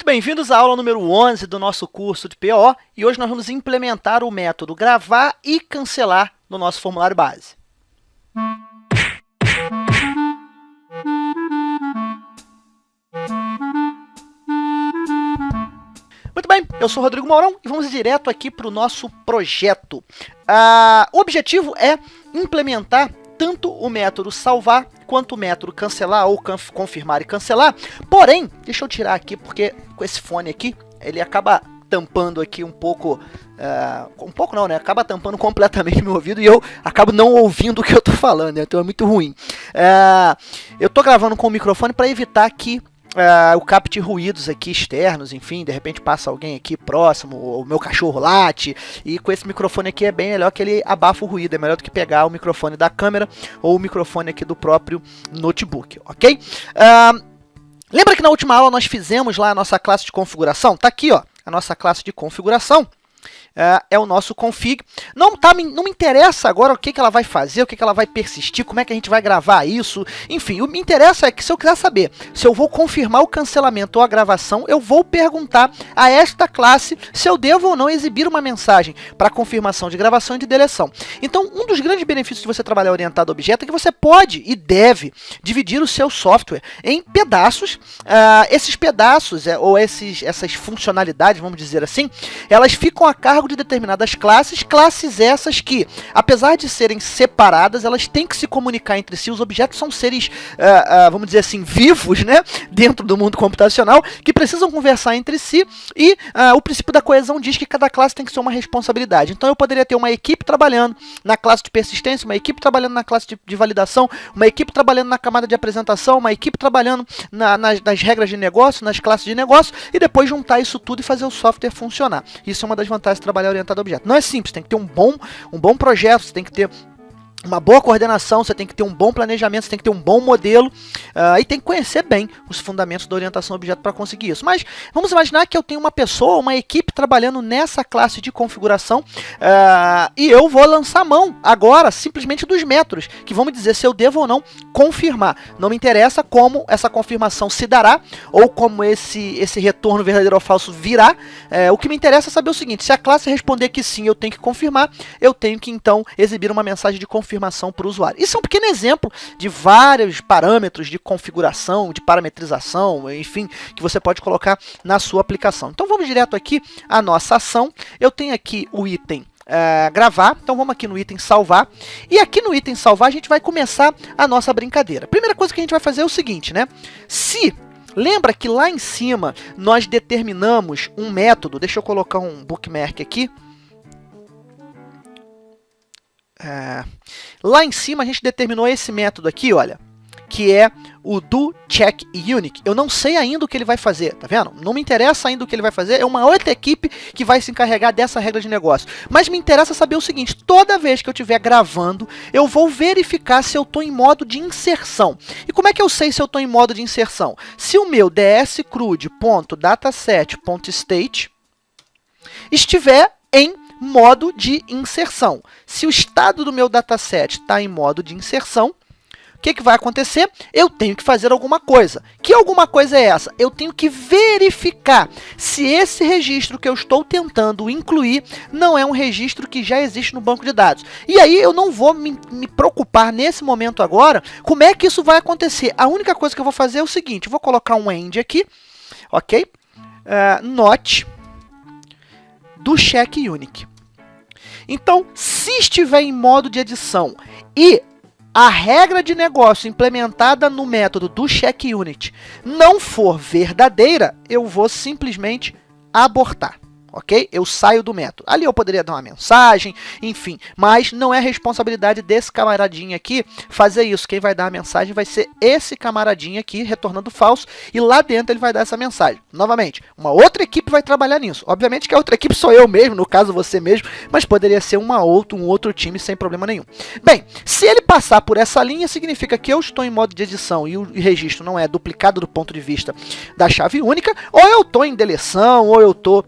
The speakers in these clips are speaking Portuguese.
Muito bem-vindos à aula número 11 do nosso curso de PO, e hoje nós vamos implementar o método gravar e cancelar no nosso formulário base. Muito bem, eu sou o Rodrigo Mourão e vamos direto aqui para o nosso projeto. O objetivo é implementar tanto o método salvar quanto o método cancelar ou confirmar e cancelar. Porém, deixa eu tirar aqui porque com esse fone aqui, ele acaba tampando aqui um pouco não, né? Acaba tampando completamente meu ouvido e eu acabo não ouvindo o que eu tô falando, né? Então é muito ruim. Eu tô gravando com o microfone para evitar que o capte ruídos aqui externos, enfim, de repente passa alguém aqui próximo, o meu cachorro late, e com esse microfone aqui é bem melhor que ele abafa o ruído, é melhor do que pegar o microfone da câmera ou o microfone aqui do próprio notebook, ok? Lembra que na última aula nós fizemos lá a nossa classe de configuração? Tá aqui, ó, a nossa classe de configuração. É o nosso config. Não me interessa agora o que ela vai fazer, o que ela vai persistir, como é que a gente vai gravar isso. Enfim, o que me interessa é que se eu quiser saber se eu vou confirmar o cancelamento ou a gravação, eu vou perguntar a esta classe se eu devo ou não exibir uma mensagem para confirmação de gravação e de deleção. Então, um dos grandes benefícios de você trabalhar orientado a objeto é que você pode e deve dividir o seu software em pedaços. Esses pedaços, ou essas funcionalidades, vamos dizer assim, elas ficam a cargo de determinadas classes essas que, apesar de serem separadas, elas têm que se comunicar entre si. Os objetos são seres, vamos dizer assim, vivos, né, dentro do mundo computacional, que precisam conversar entre si, e o princípio da coesão diz que cada classe tem que ser uma responsabilidade. Então eu poderia ter uma equipe trabalhando na classe de persistência, uma equipe trabalhando na classe de validação, uma equipe trabalhando na camada de apresentação, uma equipe trabalhando nas regras de negócio, nas classes de negócio, e depois juntar isso tudo e fazer o software funcionar. Isso é uma das vantagens de trabalhar orientado a objeto. Não é simples, tem que ter um bom projeto, você tem que ter uma boa coordenação, você tem que ter um bom planejamento, você tem que ter um bom modelo e tem que conhecer bem os fundamentos da orientação a objeto para conseguir isso. Mas vamos imaginar que eu tenho uma pessoa, uma equipe trabalhando nessa classe de configuração e eu vou lançar mão agora simplesmente dos métodos, que vão me dizer se eu devo ou não confirmar. Não me interessa como essa confirmação se dará ou como esse retorno verdadeiro ou falso virá. O que me interessa é saber o seguinte: se a classe responder que sim, eu tenho que confirmar, eu tenho que então exibir uma mensagem de confirmação para o usuário. Isso é um pequeno exemplo de vários parâmetros de configuração, de parametrização, enfim, que você pode colocar na sua aplicação. Então vamos direto aqui à nossa ação. Eu tenho aqui o item gravar, então vamos aqui no item salvar, e aqui no item salvar a gente vai começar a nossa brincadeira. A primeira coisa que a gente vai fazer é o seguinte, né? Lembra que lá em cima nós determinamos um método, deixa eu colocar um bookmark aqui. Lá em cima a gente determinou esse método aqui, olha, que é o doCheckUnique. Eu não sei ainda o que ele vai fazer, tá vendo? Não me interessa ainda o que ele vai fazer, é uma outra equipe que vai se encarregar dessa regra de negócio. Mas me interessa saber o seguinte: toda vez que eu estiver gravando, eu vou verificar se eu estou em modo de inserção. E como é que eu sei se eu estou em modo de inserção? Se o meu dscrud.dataset.state estiver em modo de inserção. Se o estado do meu dataset está em modo de inserção, o que vai acontecer? Eu tenho que fazer alguma coisa. Que alguma coisa é essa? Eu tenho que verificar se esse registro que eu estou tentando incluir não é um registro que já existe no banco de dados. E aí eu não vou me preocupar nesse momento agora como é que isso vai acontecer. A única coisa que eu vou fazer é o seguinte: eu vou colocar um end aqui, ok? Not doCheckUnique. Então, se estiver em modo de edição e a regra de negócio implementada no método doCheckUnique não for verdadeira, eu vou simplesmente abortar. Ok? Eu saio do método. Ali eu poderia dar uma mensagem, enfim, mas não é responsabilidade desse camaradinho aqui fazer isso. Quem vai dar a mensagem vai ser esse camaradinho aqui, retornando falso, e lá dentro ele vai dar essa mensagem. Novamente, uma outra equipe vai trabalhar nisso. Obviamente que a outra equipe sou eu mesmo, no caso você mesmo, mas poderia ser um outro time sem problema nenhum. Bem, se ele passar por essa linha, significa que eu estou em modo de edição e o registro não é duplicado do ponto de vista da chave única, ou eu estou em deleção, ou eu estou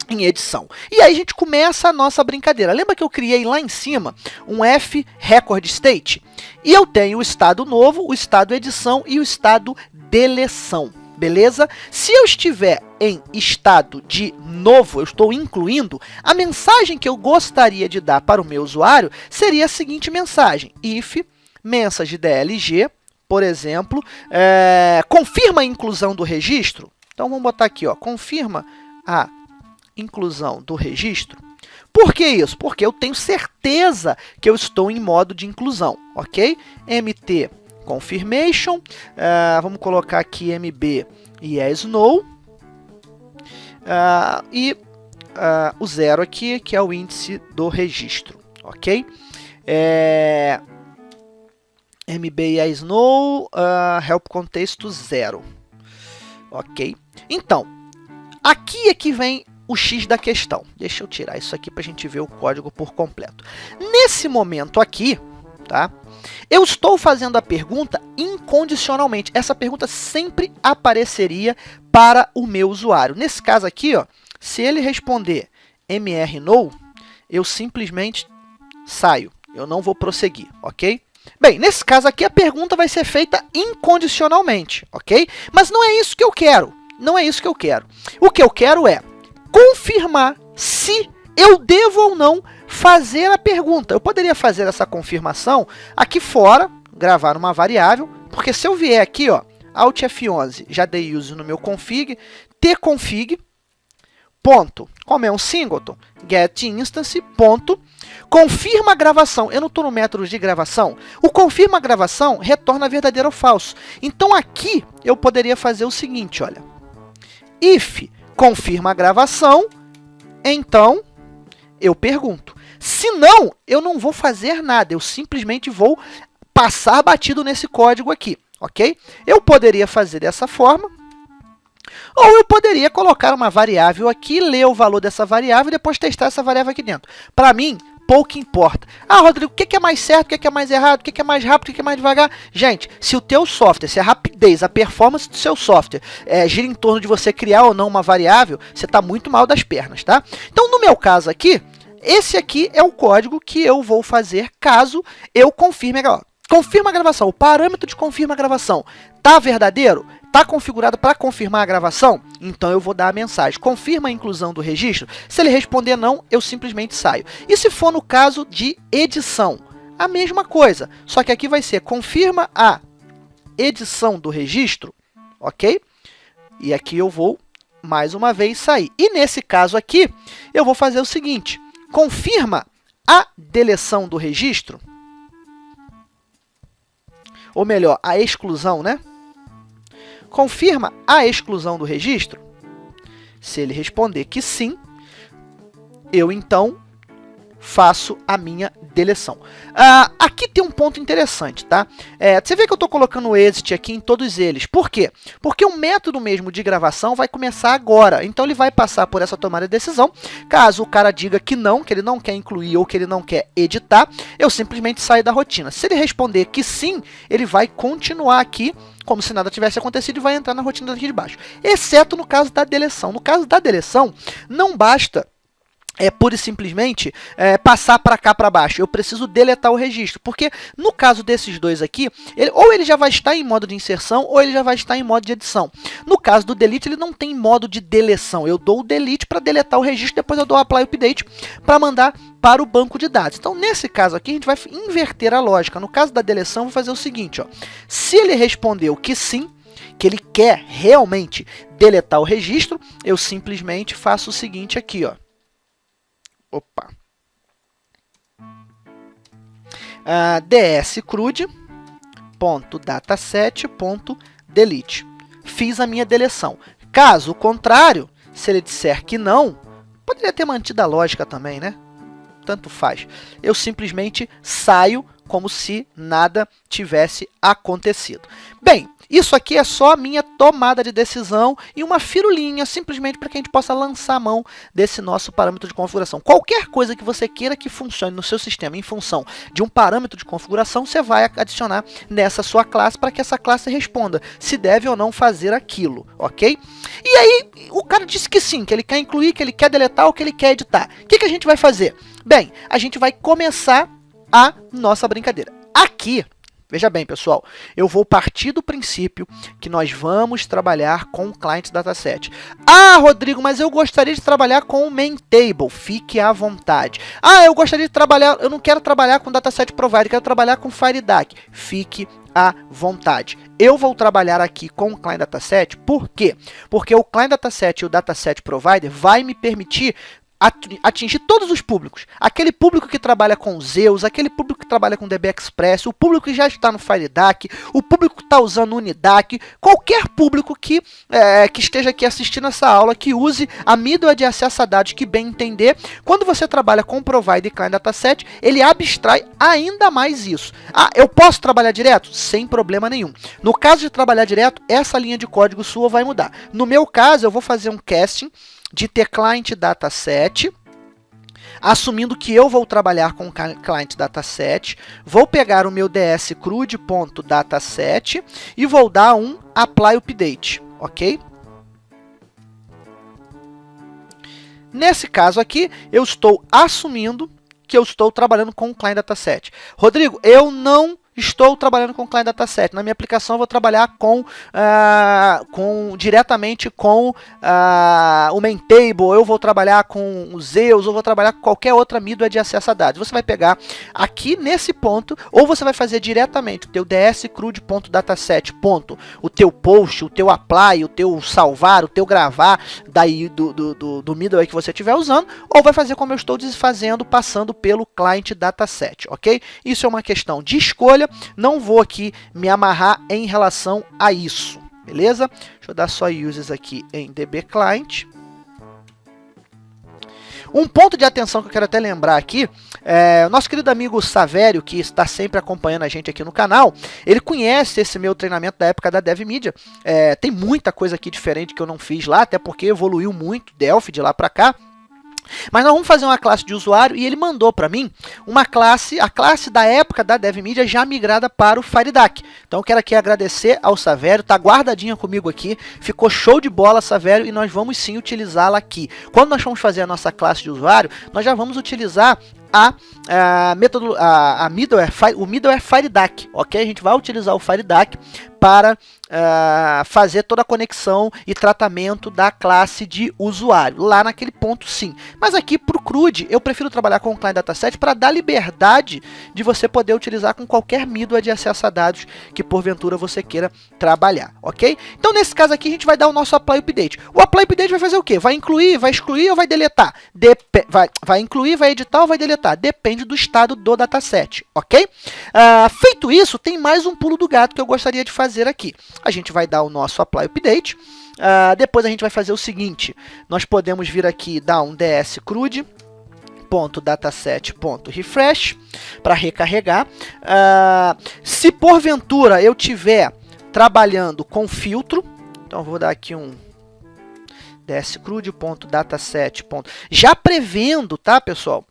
em edição. E aí a gente começa a nossa brincadeira. Lembra que eu criei lá em cima um F record state? E eu tenho o estado novo, o estado edição e o estado deleção. beleza? Se eu estiver em estado de novo, eu estou incluindo, a mensagem que eu gostaria de dar para o meu usuário seria a seguinte mensagem: if message.dlg, por exemplo, confirma a inclusão do registro. Então, vamos botar aqui, ó, confirma a inclusão do registro. Por que isso? Porque eu tenho certeza que eu estou em modo de inclusão, ok? mt confirmation, vamos colocar aqui mb yes no, o 0 aqui, que é o índice do registro, ok? mb yes no, help contexto 0, ok? Então, aqui é que vem o X da questão. Deixa eu tirar isso aqui para a gente ver o código por completo. Nesse momento aqui, tá? Eu estou fazendo a pergunta incondicionalmente. Essa pergunta sempre apareceria para o meu usuário. Nesse caso aqui, ó, se ele responder mr_no, eu simplesmente saio. Eu não vou prosseguir, ok? Bem, nesse caso aqui, a pergunta vai ser feita incondicionalmente, ok? Mas não é isso que eu quero. Não é isso que eu quero. O que eu quero é confirmar se eu devo ou não fazer a pergunta. Eu poderia fazer essa confirmação aqui fora, gravar uma variável, porque se eu vier aqui, ó, Alt F11, já dei use no meu config, tconfig, ponto, como é um singleton, getInstance, ponto, confirma a gravação. Eu não estou no método de gravação. O confirma a gravação retorna verdadeiro ou falso. Então, aqui, eu poderia fazer o seguinte, olha, if confirma a gravação, então eu pergunto. Se não, eu não vou fazer nada, eu simplesmente vou passar batido nesse código aqui, ok? Eu poderia fazer dessa forma, ou eu poderia colocar uma variável aqui, ler o valor dessa variável e depois testar essa variável aqui dentro. Para mim, pouco importa. Ah, Rodrigo, o que é mais certo, o que é mais errado, o que é mais rápido, o que é mais devagar? Gente, se o teu software, se a rapidez, a performance do seu software gira em torno de você criar ou não uma variável, você está muito mal das pernas, tá? Então, no meu caso aqui, esse aqui é o código que eu vou fazer caso eu confirme a gravação. Confirma a gravação. O parâmetro de confirma a gravação está verdadeiro? Está configurado para confirmar a gravação? Então, eu vou dar a mensagem. Confirma a inclusão do registro? Se ele responder não, eu simplesmente saio. E se for no caso de edição? A mesma coisa. Só que aqui vai ser confirma a edição do registro, ok? E aqui eu vou, mais uma vez, sair. E nesse caso aqui, eu vou fazer o seguinte. Confirma a deleção do registro. Ou melhor, a exclusão, né? Confirma a exclusão do registro? Se ele responder que sim, eu então faço a minha deleção. Aqui tem um ponto interessante, tá? Você vê que eu estou colocando o exit aqui em todos eles. Por quê? Porque o método mesmo de gravação vai começar agora. Então, ele vai passar por essa tomada de decisão. Caso o cara diga que ele não quer incluir ou que ele não quer editar, eu simplesmente saio da rotina. Se ele responder que sim, ele vai continuar aqui como se nada tivesse acontecido e vai entrar na rotina daqui de baixo. Exceto no caso da deleção. No caso da deleção, não basta pura e simplesmente passar para cá para baixo. Eu preciso deletar o registro, porque no caso desses dois aqui, ou ele já vai estar em modo de inserção, ou ele já vai estar em modo de edição. No caso do delete, ele não tem modo de deleção. Eu dou o delete para deletar o registro, depois eu dou o apply update para mandar para o banco de dados. Então, nesse caso aqui, a gente vai inverter a lógica. No caso da deleção, eu vou fazer o seguinte, ó. Se ele respondeu que sim, que ele quer realmente deletar o registro, eu simplesmente faço o seguinte aqui, ó. Opa. ds_crude.dataset.delete. Fiz a minha deleção. Caso contrário, se ele disser que não, poderia ter mantido a lógica também, né? Tanto faz. Eu simplesmente saio como se nada tivesse acontecido. Bem, isso aqui é só a minha tomada de decisão e uma firulinha, simplesmente para que a gente possa lançar a mão desse nosso parâmetro de configuração. Qualquer coisa que você queira que funcione no seu sistema em função de um parâmetro de configuração, você vai adicionar nessa sua classe para que essa classe responda se deve ou não fazer aquilo, ok? E aí, o cara disse que sim, que ele quer incluir, que ele quer deletar ou que ele quer editar. O que a gente vai fazer? Bem, a gente vai começar a nossa brincadeira. Aqui, Veja bem, pessoal, eu vou partir do princípio que nós vamos trabalhar com o Client Dataset. Ah, Rodrigo, mas eu gostaria de trabalhar com o Main Table. Fique à vontade. Ah, eu gostaria de trabalhar, eu não quero trabalhar com Dataset Provider, quero trabalhar com FireDAC. Fique à vontade. Eu vou trabalhar aqui com o Client Dataset, por quê? Porque o Client Dataset e o Dataset Provider vai me permitir atingir todos os públicos. Aquele público que trabalha com Zeus, aquele público que trabalha com DB Express, o público que já está no FireDAC, o público que está usando o Unidac, qualquer público que esteja aqui assistindo essa aula, que use a middleware de acesso a dados que bem entender. Quando você trabalha com Provider e Client Dataset, ele abstrai ainda mais isso. Ah, eu posso trabalhar direto? Sem problema nenhum. No caso de trabalhar direto, essa linha de código sua vai mudar. No meu caso, eu vou fazer um casting de ter Client Dataset, assumindo que eu vou trabalhar com Client Dataset, vou pegar o meu dscrud.dataset e vou dar um Apply Update, ok? Nesse caso aqui, eu estou assumindo que eu estou trabalhando com o Client Dataset. Rodrigo, eu não estou trabalhando com o Client Dataset. Na minha aplicação, eu vou trabalhar diretamente com o Main Table, eu vou trabalhar com o Zeus, eu vou trabalhar com qualquer outra middleware de acesso a dados. Você vai pegar aqui nesse ponto, ou você vai fazer diretamente o teu dscrud.dataset, o teu post, o teu apply, o teu salvar, o teu gravar daí do middleware que você estiver usando, ou vai fazer como eu estou fazendo, passando pelo Client Dataset, ok? Isso é uma questão de escolha. Não vou aqui me amarrar em relação a isso, beleza? Deixa eu dar só uses aqui em DB Client. Um ponto de atenção que eu quero até lembrar aqui, o nosso querido amigo Savério, que está sempre acompanhando a gente aqui no canal, ele conhece esse meu treinamento da época da DevMedia. Tem muita coisa aqui diferente que eu não fiz lá, até porque evoluiu muito Delphi de lá para cá. Mas nós vamos fazer uma classe de usuário e ele mandou para mim uma classe, a classe da época da DevMedia já migrada para o FireDAC. Então eu quero aqui agradecer ao Savério, tá guardadinha comigo aqui, ficou show de bola, Savério, e nós vamos sim utilizá-la aqui. Quando nós formos fazer a nossa classe de usuário, nós já vamos utilizar o middleware FireDAC, ok? A gente vai utilizar o FireDAC para fazer toda a conexão e tratamento da classe de usuário, lá naquele ponto sim. Mas aqui para o CRUD, eu prefiro trabalhar com o Client Dataset para dar liberdade de você poder utilizar com qualquer middleware de acesso a dados que porventura você queira trabalhar, ok? Então nesse caso aqui a gente vai dar o nosso Apply Update. O Apply Update vai fazer o quê? Vai incluir, vai excluir ou vai deletar? Vai incluir, vai editar ou vai deletar? Depende do estado do dataset, ok? Feito isso, tem mais um pulo do gato que eu gostaria de fazer aqui. A gente vai dar o nosso Apply Update, depois a gente vai fazer o seguinte, nós podemos vir aqui dar um dscrud.dataset.refresh para recarregar. Se porventura eu tiver trabalhando com filtro, então eu vou dar aqui um dscrud.dataset. Já prevendo, tá, pessoal?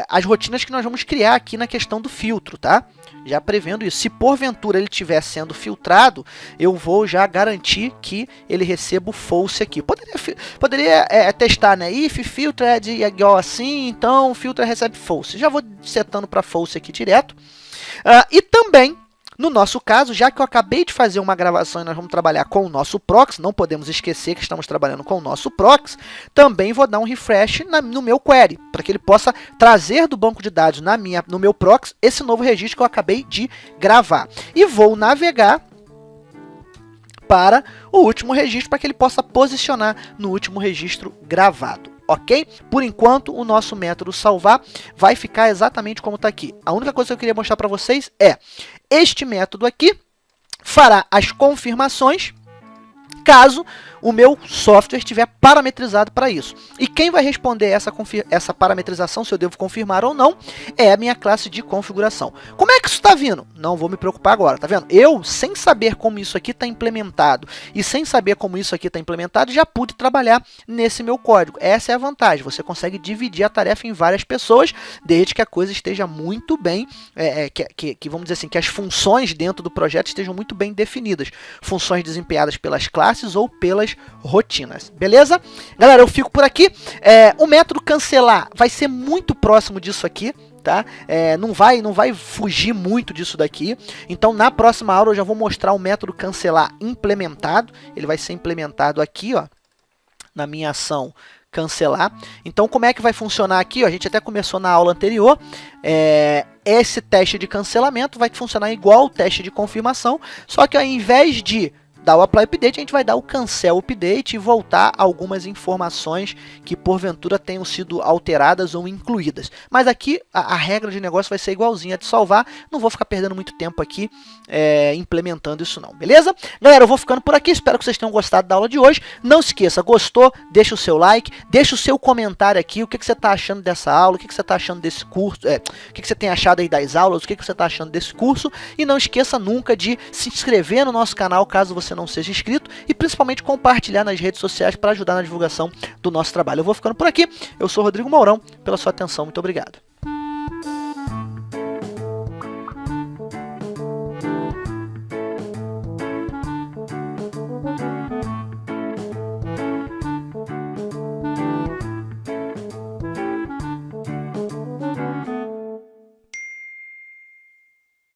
As rotinas que nós vamos criar aqui na questão do filtro, tá? Já prevendo isso. Se porventura ele estiver sendo filtrado, eu vou já garantir que ele receba o false aqui. Poderia testar, né? If filtered é igual assim, então o filtro recebe false. Já vou setando para false aqui direto. E também, no nosso caso, já que eu acabei de fazer uma gravação e nós vamos trabalhar com o nosso proxy, não podemos esquecer que estamos trabalhando com o nosso proxy, também vou dar um refresh no meu query, para que ele possa trazer do banco de dados no meu proxy esse novo registro que eu acabei de gravar. E vou navegar para o último registro, para que ele possa posicionar no último registro gravado. Ok? Por enquanto, o nosso método salvar vai ficar exatamente como está aqui. A única coisa que eu queria mostrar para vocês é este método aqui fará as confirmações caso o meu software estiver parametrizado para isso. E quem vai responder essa parametrização, se eu devo confirmar ou não, é a minha classe de configuração. Como é que isso está vindo? Não vou me preocupar agora, tá vendo? Eu, sem saber como isso aqui está implementado e sem saber como isso aqui está implementado, já pude trabalhar nesse meu código. Essa é a vantagem, você consegue dividir a tarefa em várias pessoas, desde que a coisa esteja muito bem, que vamos dizer assim, que as funções dentro do projeto estejam muito bem definidas. Funções desempenhadas pelas classes ou pelas rotinas, beleza? Galera, eu fico por aqui. O método cancelar vai ser muito próximo disso aqui, tá? Não vai fugir muito disso daqui. Então na próxima aula eu já vou mostrar o método cancelar implementado. Ele vai ser implementado aqui, ó, na minha ação cancelar. Então como é que vai funcionar aqui? Ó, a gente até começou na aula anterior. Esse teste de cancelamento vai funcionar igual o teste de confirmação, só que ao invés de dar o apply update, a gente vai dar o cancel update e voltar algumas informações que porventura tenham sido alteradas ou incluídas. Mas aqui a regra de negócio vai ser igualzinha a de salvar. Não vou ficar perdendo muito tempo aqui implementando isso não, beleza? Galera, eu vou ficando por aqui, espero que vocês tenham gostado da aula de hoje. Não se esqueça, gostou? Deixa o seu like, deixa o seu comentário aqui, o que você está achando dessa aula, o que você está achando desse curso, o que você tem achado aí das aulas, o que você está achando desse curso, e não esqueça nunca de se inscrever no nosso canal, caso você não seja inscrito, e principalmente compartilhar nas redes sociais para ajudar na divulgação do nosso trabalho. Eu vou ficando por aqui, eu sou o Rodrigo Mourão, pela sua atenção, muito obrigado.